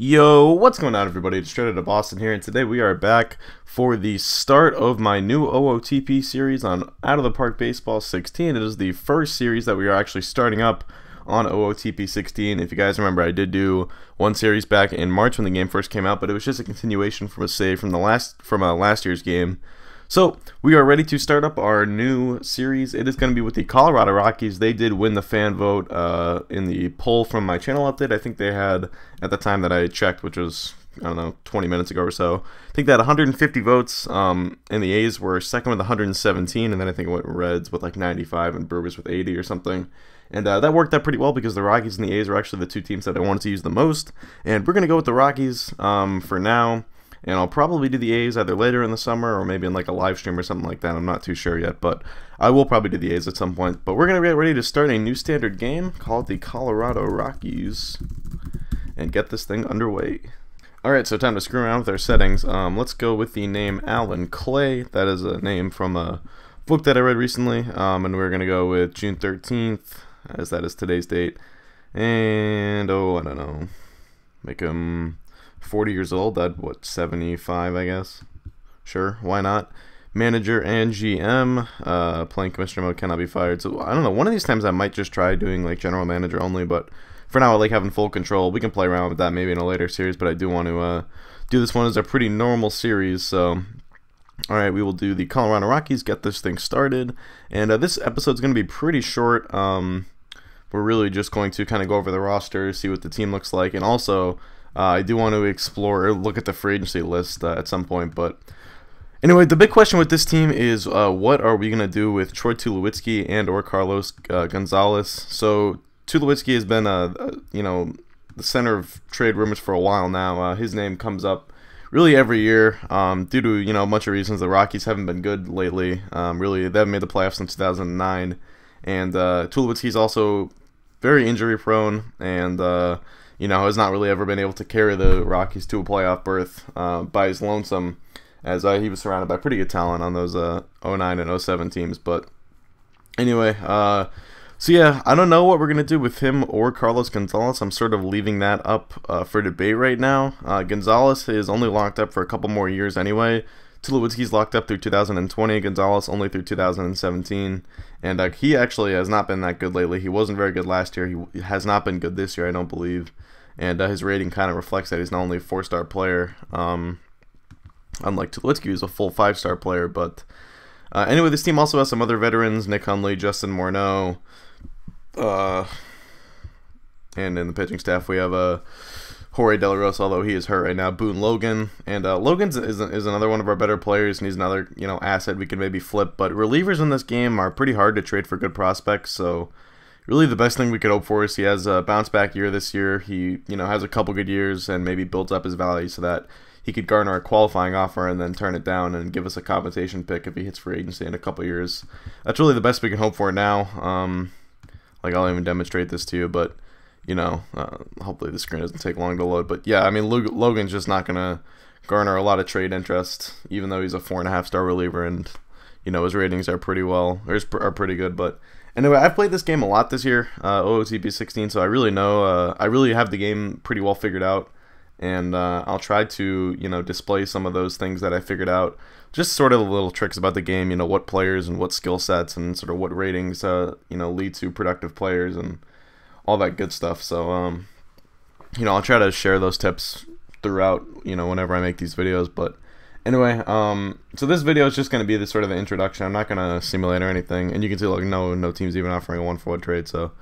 Yo, what's going on, everybody? It's Straight Outta Boston here, and today we are back for the start of my new OOTP series on Out of the Park Baseball 16. It is the first series that we are actually starting up on OOTP 16. If you guys remember, I did do one series back in March when the game first came out, but it was just a continuation from a save from last year's game. So we are ready to start up our new series. It is going to be with the Colorado Rockies. They did win the fan vote in the poll from my channel update. I think they had, at the time that I checked, which was, I don't know, 20 minutes ago or so, I think they had 150 votes, and the A's were second with 117, and then I think it went Reds with like 95 and Brewers with 80 or something. And that worked out pretty well because the Rockies and the A's are actually the two teams that I wanted to use the most. And we're going to go with the Rockies for now. And I'll probably do the A's either later in the summer or maybe in like a live stream or something like that. I'm not too sure yet, but I will probably do the A's at some point. But we're going to get ready to start a new standard game called the Colorado Rockies and get this thing underway. Alright, so time to screw around with our settings. Let's go with the name Alan Clay. That is a name from a book that I read recently. And we're going to go with June 13th, as that is today's date. And, oh, I don't know, make him 40 years old. That, what, 75, I guess? Sure, why not? Manager and GM, playing commissioner mode, cannot be fired. So I don't know, one of these times I might just try doing like general manager only, but for now I like having full control. We can play around with that maybe in a later series, but I do want to do this one as a pretty normal series. So alright, we will do the Colorado Rockies, get this thing started, and this episode's going to be pretty short. We're really just going to kind of go over the roster, see what the team looks like, and also I do want to explore or look at the free agency list at some point. But anyway, the big question with this team is what are we going to do with Troy Tulowitzki and or Carlos Gonzalez? So Tulowitzki has been you know, the center of trade rumors for a while now. His name comes up really every year due to, you know, a bunch of reasons. The Rockies haven't been good lately. Really, they haven't made the playoffs since 2009. And Tulowitzki's also very injury prone and you know, has not really ever been able to carry the Rockies to a playoff berth by his lonesome, as he was surrounded by pretty good talent on those 09 and 07 teams. But anyway, so yeah, I don't know what we're going to do with him or Carlos Gonzalez. I'm sort of leaving that up for debate right now. Gonzalez is only locked up for a couple more years anyway. Tulowitzki's locked up through 2020, Gonzalez only through 2017, and he actually has not been that good lately. He wasn't very good last year. He has not been good this year, I don't believe. And his rating kind of reflects that he's not only a 4-star player, unlike Tulowitzki, who's a full 5-star player. But anyway, this team also has some other veterans: Nick Hundley, Justin Morneau, and in the pitching staff we have Jorge De La Rosa, although he is hurt right now. Boone Logan, and Logan is another one of our better players, and he's another, you know, asset we can maybe flip. But relievers in this game are pretty hard to trade for good prospects, so really the best thing we could hope for is he has a bounce back year this year. He, you know, has a couple good years and maybe builds up his value so that he could garner a qualifying offer and then turn it down and give us a compensation pick if he hits free agency in a couple years. That's really the best we can hope for now. Like, I'll even demonstrate this to you, but you know, hopefully the screen doesn't take long to load. But yeah, I mean, Logan's just not gonna garner a lot of trade interest, even though he's a 4.5-star reliever, and you know, his ratings are pretty pretty good. But anyway, I've played this game a lot this year, OOTP 16, so I really know, I really have the game pretty well figured out, and I'll try to, you know, display some of those things that I figured out, just sort of little tricks about the game, you know, what players and what skill sets and sort of what ratings, you know, lead to productive players and all that good stuff. So, you know, I'll try to share those tips throughout, you know, whenever I make these videos. But anyway, so this video is just going to be the sort of the introduction. I'm not going to simulate or anything, and you can see like no team's even offering a 1-for-1 trade, so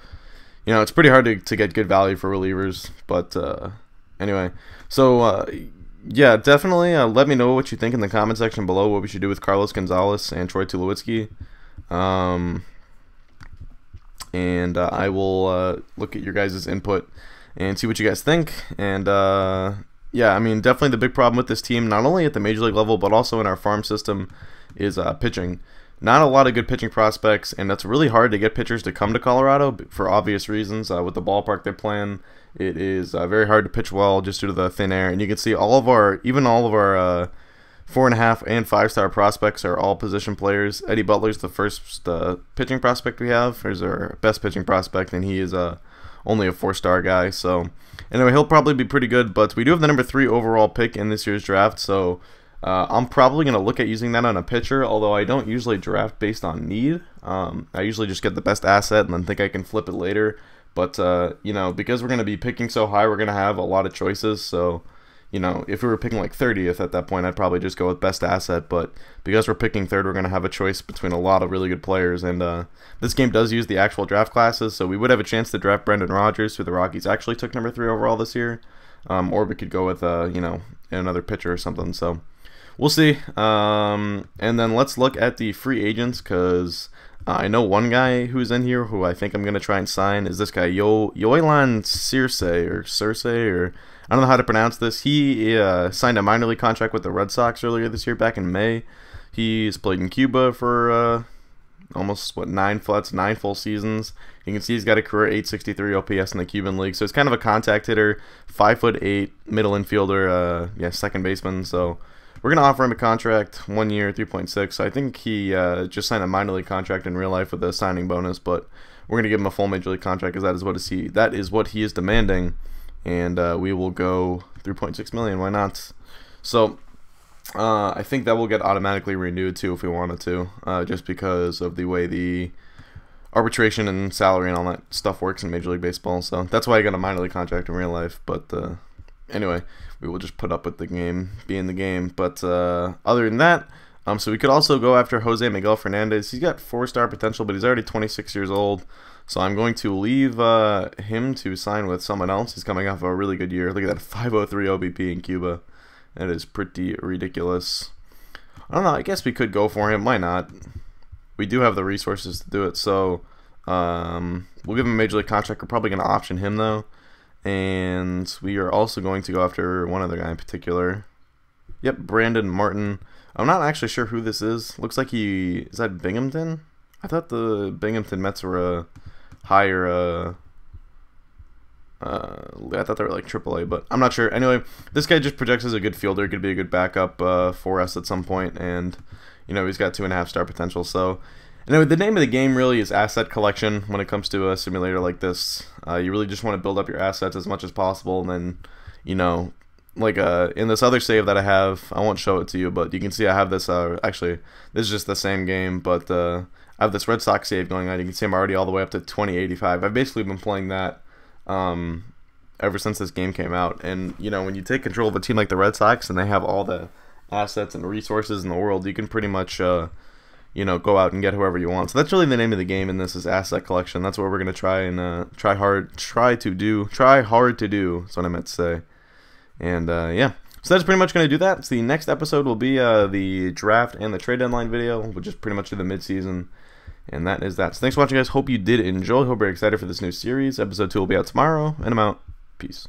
you know, it's pretty hard to get good value for relievers. But anyway, so yeah, definitely let me know what you think in the comment section below, what we should do with Carlos Gonzalez and Troy Tulowitzki, and I will look at your guys' input and see what you guys think. And yeah, I mean, definitely the big problem with this team, not only at the major league level, but also in our farm system, is pitching. Not a lot of good pitching prospects, and that's really hard to get pitchers to come to Colorado for obvious reasons. With the ballpark they're playing, it is very hard to pitch well just due to the thin air. And you can see even all of our 4.5 and 5-star prospects are all position players. Eddie Butler's the first pitching prospect we have. He's our best pitching prospect, and he is only a 4-star guy. So anyway, he'll probably be pretty good, but we do have the number 3 overall pick in this year's draft, so I'm probably going to look at using that on a pitcher, although I don't usually draft based on need. I usually just get the best asset and then think I can flip it later. But, you know, because we're going to be picking so high, we're going to have a lot of choices. So, you know, if we were picking like 30th at that point, I'd probably just go with best asset. But because we're picking third, we're going to have a choice between a lot of really good players. And this game does use the actual draft classes, so we would have a chance to draft Brendan Rodgers, who the Rockies actually took number 3 overall this year. Or we could go with, you know, another pitcher or something. So we'll see. And then let's look at the free agents, because I know one guy who's in here who I think I'm going to try and sign is this guy, Yoelan Circe, or I don't know how to pronounce this. He signed a minor league contract with the Red Sox earlier this year, back in May. He's played in Cuba for almost, 9 full seasons. You can see he's got a career 863 OPS in the Cuban League. So he's kind of a contact hitter, 5'8", middle infielder, yeah, second baseman. So we're going to offer him a contract, 1 year, 3.6. So I think he just signed a minor league contract in real life with a signing bonus, but we're going to give him a full major league contract because that is what he is demanding, and we will go 3.6 million. Why not? So I think that will get automatically renewed too if we wanted to, just because of the way the arbitration and salary and all that stuff works in Major League Baseball. So that's why I got a minor league contract in real life. But anyway, we will just put up with the game being the game. But other than that, so we could also go after Jose Miguel Fernandez. He's got 4-star potential, but he's already 26 years old. So I'm going to leave him to sign with someone else. He's coming off a really good year. Look at that 503 OBP in Cuba. That is pretty ridiculous. I don't know. I guess we could go for him. Why not? We do have the resources to do it. So we'll give him a major league contract. We're probably going to option him, though. And we are also going to go after one other guy in particular. Yep, Brandon Martin. I'm not actually sure who this is. Looks like is that Binghamton? I thought the Binghamton Mets were a higher, I thought they were like AAA, but I'm not sure. Anyway, this guy just projects as a good fielder. Could be a good backup for us at some point, and you know, he's got 2.5-star potential. So anyway, the name of the game really is asset collection when it comes to a simulator like this. You really just want to build up your assets as much as possible, and then, you know, like in this other save that I have, I won't show it to you, but you can see I have this, actually, this is just the same game, but I have this Red Sox save going on. You can see I'm already all the way up to 2085. I've basically been playing that ever since this game came out, and, you know, when you take control of a team like the Red Sox and they have all the assets and resources in the world, you can pretty much, you know, go out and get whoever you want. So that's really the name of the game in this, is asset collection. That's what we're going to try and try hard to do. That's what I meant to say. And yeah, so that's pretty much going to do that. So the next episode will be the draft and the trade deadline video, which is pretty much the mid-season. And that is that. So thanks for watching, guys. Hope you did enjoy. Hope you're excited for this new series. Episode 2 will be out tomorrow. And I'm out. Peace.